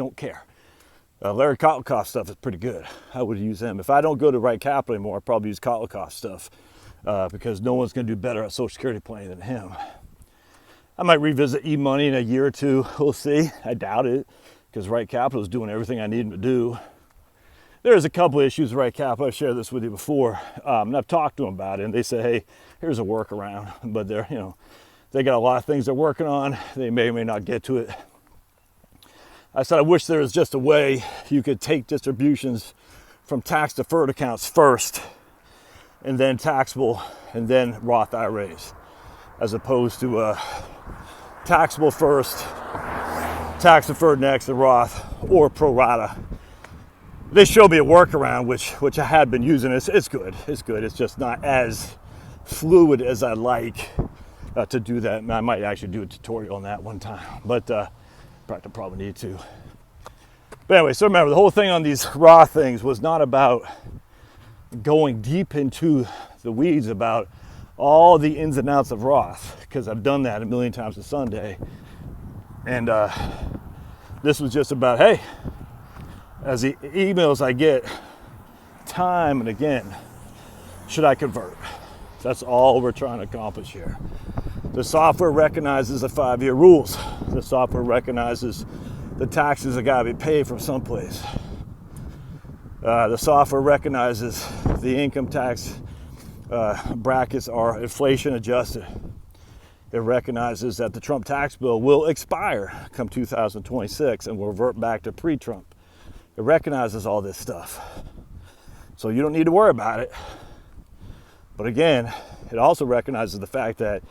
don't care. Larry Kotlikoff stuff is pretty good. I would use him. If I don't go to Right Capital anymore, I'll probably use Kotlikoff stuff because no one's going to do better at Social Security planning than him. I might revisit eMoney in a year or two. We'll see. I doubt it because Right Capital is doing everything I need them to do. There's a couple issues with Right Capital. I've shared this with you before, and I've talked to them about it. And they say, "Hey, here's a workaround," but they're, they got a lot of things they're working on. They may or may not get to it. I said, I wish there was just a way you could take distributions from tax deferred accounts first, and then taxable, and then Roth IRAs, as opposed to taxable first, tax deferred next, and Roth, or pro rata. They showed me a workaround, which I had been using. It's good. It's good. It's just not as fluid as I like to do that. And I might actually do a tutorial on that one time, but probably need to. But anyway, so remember, the whole thing on these Roth things was not about going deep into the weeds about all the ins and outs of Roth, because I've done that a million times a Sunday. And this was just about, hey, as the emails I get time and again, should I convert? That's all we're trying to accomplish here. The software recognizes the 5-year rules. The software recognizes the taxes that gotta be paid from someplace. The software recognizes the income tax brackets are inflation adjusted. It recognizes that the Trump tax bill will expire come 2026 and will revert back to pre-Trump. It recognizes all this stuff. So you don't need to worry about it. But again, it also recognizes the fact that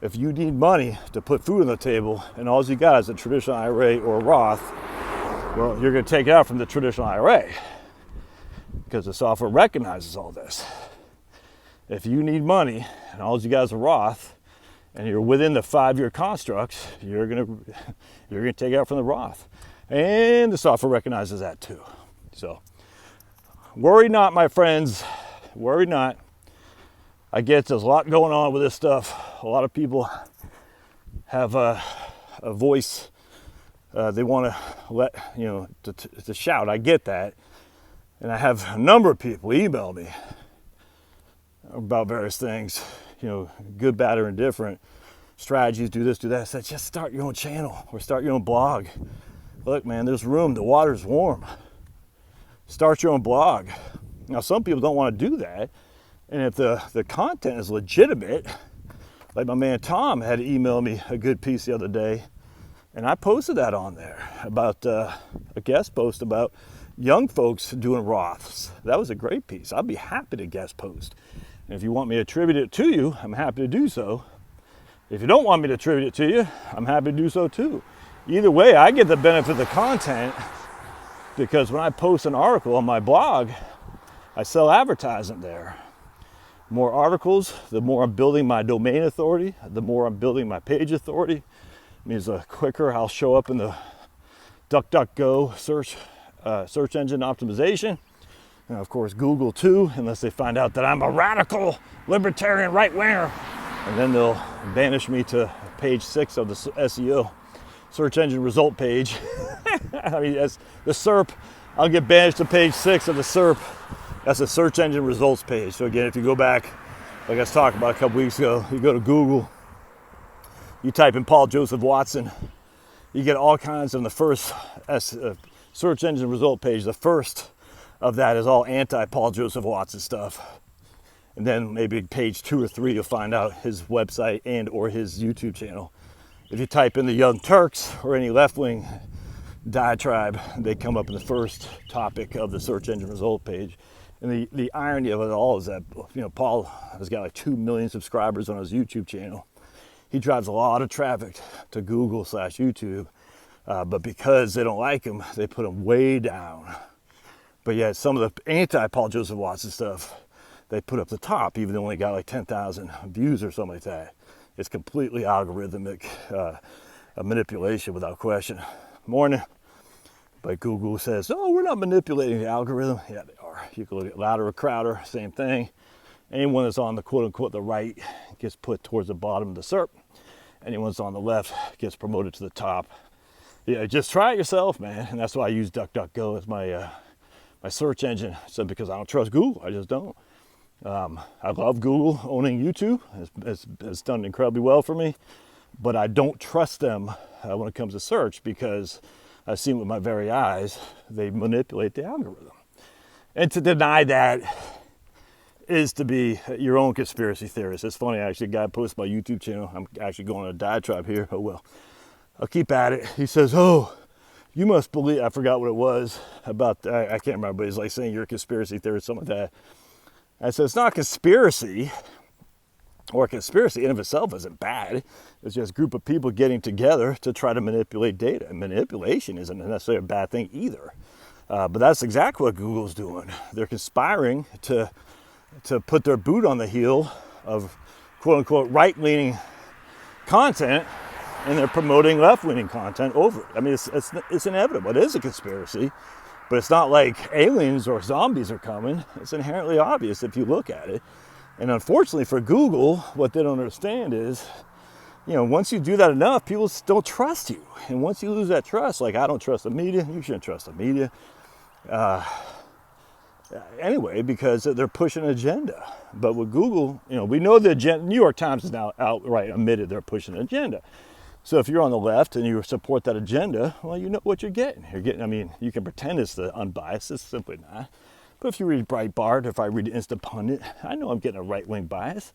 if you need money to put food on the table and all you got is a traditional IRA or a Roth, well, you're going to take it out from the traditional IRA because the software recognizes all this. If you need money and all you got is a Roth and you're within the 5-year constructs, you're going to take it out from the Roth. And the software recognizes that too. So worry not, my friends. Worry not. I get there's a lot going on with this stuff. A lot of people have a voice they want to let, to shout. I get that. And I have a number of people email me about various things, good, bad, or indifferent strategies, do this, do that. I said, just start your own channel or start your own blog. Look, man, there's room. The water's warm. Start your own blog. Now, some people don't want to do that. And if the content is legitimate, like my man Tom had to email me a good piece the other day, and I posted that on there about a guest post about young folks doing Roths. That was a great piece. I'd be happy to guest post. And if you want me to attribute it to you, I'm happy to do so. If you don't want me to attribute it to you, I'm happy to do so too. Either way, I get the benefit of the content because when I post an article on my blog, I sell advertising there. More articles, the more I'm building my domain authority, the more I'm building my page authority. It means the quicker I'll show up in the DuckDuckGo search engine optimization. And of course, Google too, unless they find out that I'm a radical libertarian right-winger. And then they'll banish me to page 6 of the SEO, search engine result page. I mean, as the SERP, I'll get banished to page 6 of the SERP. That's a search engine results page. So again, if you go back, like I was talking about a couple weeks ago, you go to Google, you type in Paul Joseph Watson, you get all kinds of the first search engine result page. The first of that is all anti-Paul Joseph Watson stuff. And then maybe page 2 or 3, you'll find out his website and or his YouTube channel. If you type in the Young Turks or any left-wing diatribe, they come up in the first topic of the search engine result page. And the irony of it all is that, Paul has got like 2 million subscribers on his YouTube channel. He drives a lot of traffic to Google/YouTube, but because they don't like him, they put him way down. But yet some of the anti-Paul Joseph Watson stuff, they put up the top, even though they only got like 10,000 views or something like that. It's completely algorithmic manipulation without question. Morning. But Google says, oh, we're not manipulating the algorithm. Yeah, they are. You can look at Louder or Crowder, same thing. Anyone that's on the quote-unquote the right gets put towards the bottom of the SERP. Anyone that's on the left gets promoted to the top. Yeah, just try it yourself, man. And that's why I use DuckDuckGo as my my search engine. So because I don't trust Google, I just don't. I love Google owning YouTube. It's done incredibly well for me, but I don't trust them when it comes to search because I've seen with my very eyes they manipulate the algorithm. And to deny that is to be your own conspiracy theorist. It's funny, actually, a guy posted my YouTube channel. I'm actually going on a diatribe here. Oh well, I'll keep at it. He says, "Oh, you must believe," I forgot what it was about, I can't remember, but he's like saying you're a conspiracy theorist, something like that. I said, it's not a conspiracy, or a conspiracy in of itself isn't bad. It's just a group of people getting together to try to manipulate data. And manipulation isn't necessarily a bad thing either. But that's exactly what Google's doing. They're conspiring to put their boot on the heel of quote unquote right-leaning content, and they're promoting left-leaning content over it. I mean, it's inevitable. It is a conspiracy. But it's not like aliens or zombies are coming. It's inherently obvious if you look at it. And unfortunately for Google, what they don't understand is, you know, once you do that enough, people still trust you. And once you lose that trust, like I don't trust the media, you shouldn't trust the media. Anyway, because they're pushing an agenda. But with Google, you know, we know the agenda. New York Times has now outright admitted they're pushing an agenda. So if you're on the left and you support that agenda, well, you know what you're getting. I mean, you can pretend it's the unbiased. It's simply not. But if you read Breitbart, if I read Instant Pundit, I know I'm getting a right-wing bias.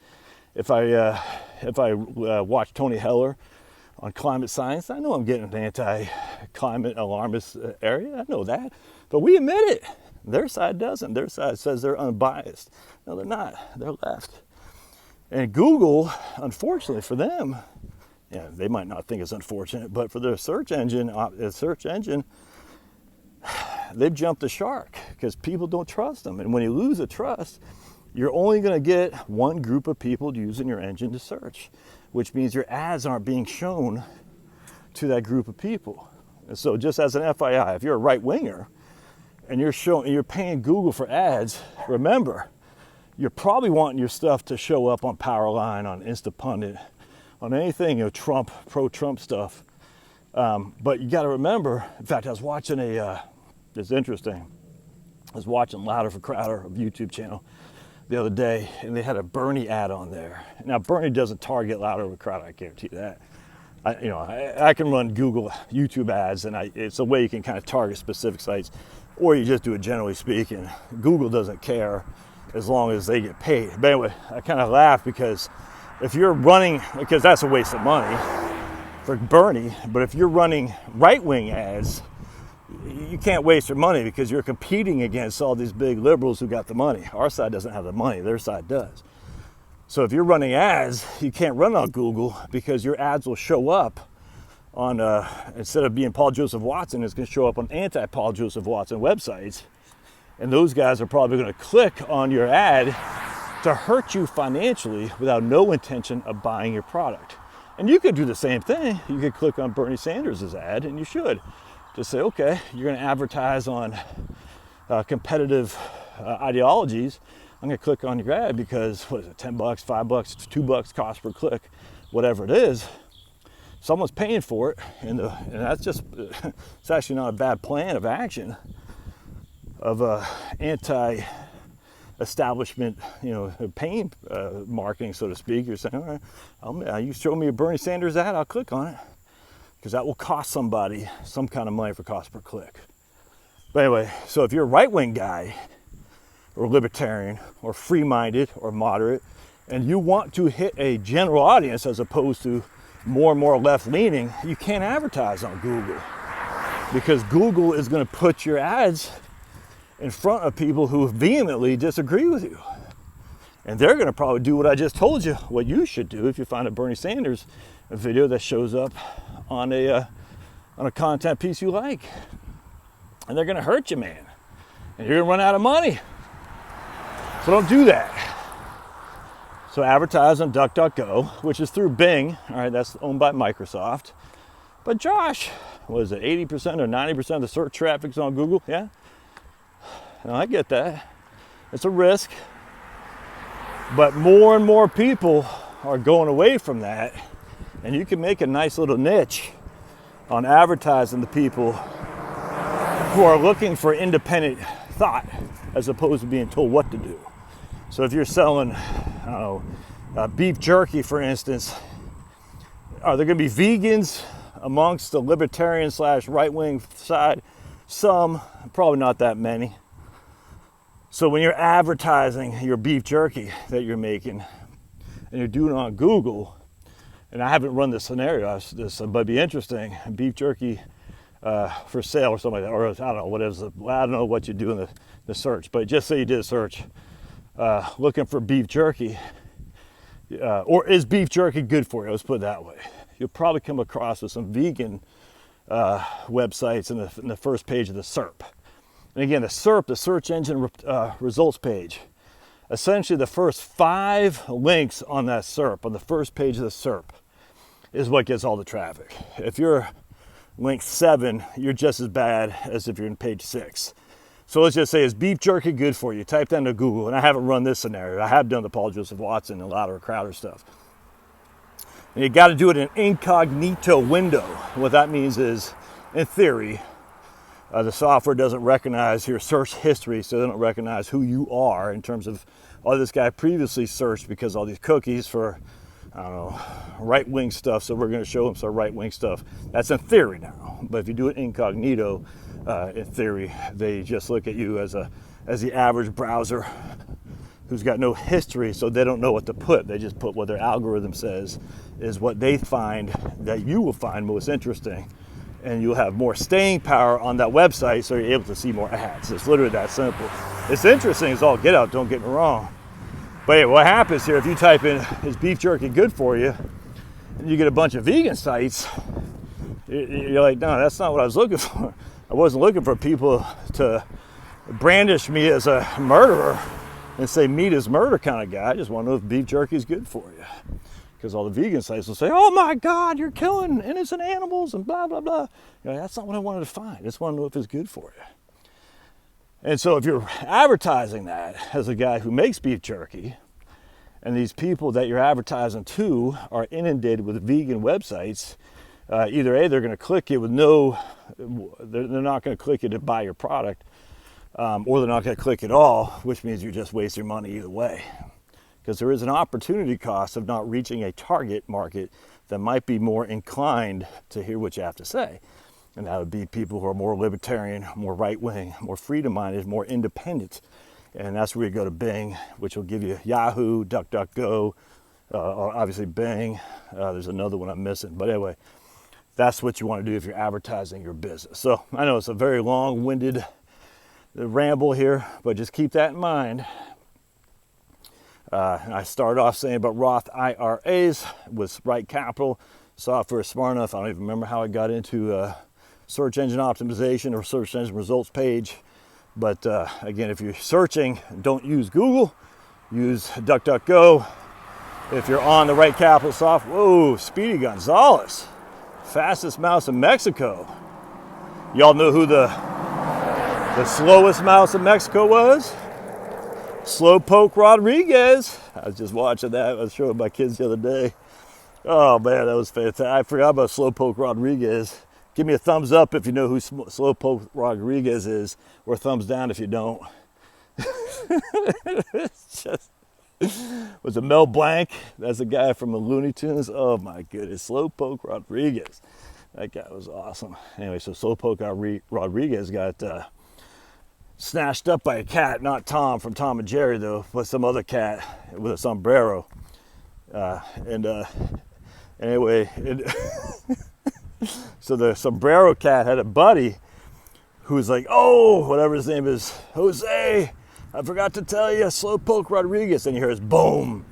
If I watch Tony Heller on climate science, I know I'm getting an anti-climate alarmist area. I know that. But we admit it. Their side doesn't. Their side says they're unbiased. No, they're not. They're left. And Google, unfortunately for them, yeah, they might not think it's unfortunate, but for their search engine, they've jumped the shark because people don't trust them. And when you lose the trust, you're only going to get one group of people using your engine to search, which means your ads aren't being shown to that group of people. And so just as an FYI, if you're a right-winger and you're paying Google for ads, remember, you're probably wanting your stuff to show up on Powerline, on Instant Pundit, on anything, you know, Trump, pro-Trump stuff. But you got to remember, in fact, I was watching it's interesting. I was watching Louder for Crowder, a YouTube channel, the other day, and they had a Bernie ad on there. Now, Bernie doesn't target Louder for Crowder, I guarantee that. I can run Google YouTube ads, and it's a way you can kind of target specific sites, or you just do it generally speaking. Google doesn't care as long as they get paid. But anyway, I kind of laugh because if you're running, because that's a waste of money for Bernie, but if you're running right-wing ads, you can't waste your money because you're competing against all these big liberals who got the money. Our side doesn't have the money, their side does. So if you're running ads, you can't run on Google because your ads will show up on, instead of being Paul Joseph Watson, it's going to show up on anti-Paul Joseph Watson websites. And those guys are probably going to click on your ad to hurt you financially without no intention of buying your product. And you could do the same thing. You could click on Bernie Sanders' ad, and you should. Just say, okay, you're going to advertise on competitive ideologies. I'm going to click on your ad because, what is it, $10, $5, $2 cost per click, whatever it is. Someone's paying for it, and that's just, it's actually not a bad plan of action of anti-establishment, you know, pain marketing, so to speak. You're saying, all right, you show me a Bernie Sanders ad, I'll click on it, because that will cost somebody some kind of money for cost per click. But anyway, so if you're a right-wing guy, or libertarian, or free-minded, or moderate, and you want to hit a general audience as opposed to more and more left-leaning, you can't advertise on Google, because Google is going to put your ads in front of people who vehemently disagree with you. And they're going to probably do what I just told you, what you should do if you find a Bernie Sanders video that shows up on a content piece you like. And they're going to hurt you, man. And you're going to run out of money. So don't do that. So advertise on DuckDuckGo, which is through Bing. All right, that's owned by Microsoft. But Josh, what is it, 80% or 90% of the search traffic's on Google? Yeah? No, I get that. It's a risk. But more and more people are going away from that. And you can make a nice little niche on advertising to people who are looking for independent thought as opposed to being told what to do. So if you're selling, I don't know, beef jerky, for instance, are there going to be vegans amongst the libertarian / right-wing side? Some, probably not that many. So when you're advertising your beef jerky that you're making and you're doing it on Google, and I haven't run this scenario, but it'd be interesting, beef jerky for sale or something like that, or I don't know, I don't know what you do in the search, but just say you did a search looking for beef jerky, or is beef jerky good for you? Let's put it that way. You'll probably come across with some vegan websites in the first page of the SERP. And again, the SERP, the search engine results page, essentially the first 5 links on that SERP, on the first page of the SERP, is what gets all the traffic. If you're link 7, you're just as bad as if you're in page 6. So let's just say, is beef jerky good for you? Type that into Google, and I haven't run this scenario. I have done the Paul Joseph Watson and Louder Crowder stuff. And you got to do it in an incognito window. What that means is, in theory, the software doesn't recognize your search history, so they don't recognize who you are in terms of, oh, this guy previously searched because all these cookies for, I don't know, right-wing stuff, so we're going to show him some right-wing stuff. That's in theory now. But if you do it incognito, in theory, they just look at you as the average browser who's got no history, so they don't know what to put. They just put what their algorithm says is what they find that you will find most interesting. And you'll have more staying power on that website, so you're able to see more ads. It's literally that simple. It's interesting as all get out, don't get me wrong. But anyway, what happens here, if you type in, is beef jerky good for you, and you get a bunch of vegan sites, you're like, no, that's not what I was looking for. I wasn't looking for people to brandish me as a murderer and say meat is murder kind of guy. I just want to know if beef jerky is good for you. Because all the vegan sites will say, oh my God, you're killing innocent animals and blah, blah, blah. You know, that's not what I wanted to find. I just want to know if it's good for you. And so if you're advertising that as a guy who makes beef jerky, and these people that you're advertising to are inundated with vegan websites, either A, they're going to click you with they're not going to click you to buy your product, or they're not going to click at all, which means you're just wasting money either way. Because there is an opportunity cost of not reaching a target market that might be more inclined to hear what you have to say. And that would be people who are more libertarian, more right-wing, more freedom-minded, more independent. And that's where you go to Bing, which will give you Yahoo, DuckDuckGo, obviously Bing. There's another one I'm missing. But anyway, that's what you want to do if you're advertising your business. So I know it's a very long-winded ramble here, but just keep that in mind. And I started off saying about Roth IRAs with right capital. Software is smart enough. I don't even remember how I got into search engine optimization or search engine results page. But again, if you're searching, don't use Google. Use DuckDuckGo. If you're on the right capital software, whoa, Speedy Gonzalez, fastest mouse in Mexico. Y'all know who the slowest mouse in Mexico was? Slowpoke Rodriguez. I was just watching that. I was showing my kids the other day. Oh man, that was fantastic. I forgot about Slowpoke Rodriguez. Give me a thumbs up if you know who Slowpoke Rodriguez is, or a thumbs down if you don't. It's just, was it Mel Blanc? That's a guy from the Looney Tunes. Oh my goodness, Slowpoke Rodriguez. That guy was awesome. Anyway, so Slowpoke Rodriguez got snatched up by a cat, not Tom from Tom and Jerry though, but some other cat with a sombrero. Anyway, so the sombrero cat had a buddy who was like, oh, whatever his name is, Jose, I forgot to tell you, Slowpoke Rodriguez. And you hear his boom.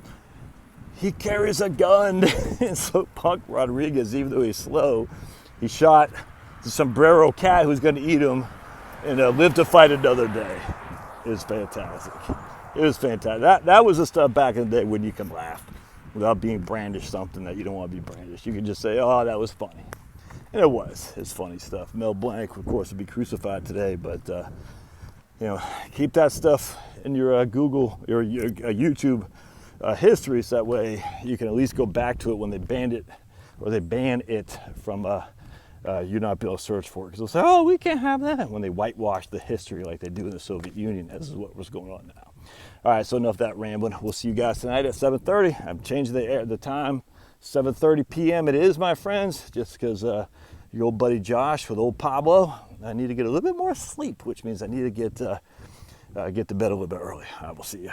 He carries a gun. And Slowpoke Rodriguez, even though he's slow, he shot the sombrero cat who's going to eat him and live to fight another day. It was fantastic. It was fantastic. That was the stuff back in the day when you can laugh without being brandished something that you don't want to be brandished. You can just say, oh, that was funny. And it was. It's funny stuff. Mel Blanc, of course, would be crucified today, but keep that stuff in your Google or your YouTube history, so that way you can at least go back to it when they ban it from you're not be able to search for it, because they'll say, oh, we can't have that, when they whitewash the history like they do in the Soviet Union. This is what was going on now. All right, so enough of that rambling. We'll see you guys tonight at 7:30. I'm changing the time, 7:30 p.m. it is, my friends, just because your old buddy Josh with old Pablo, I need to get a little bit more sleep, which means I need to get to bed a little bit early. I will see you.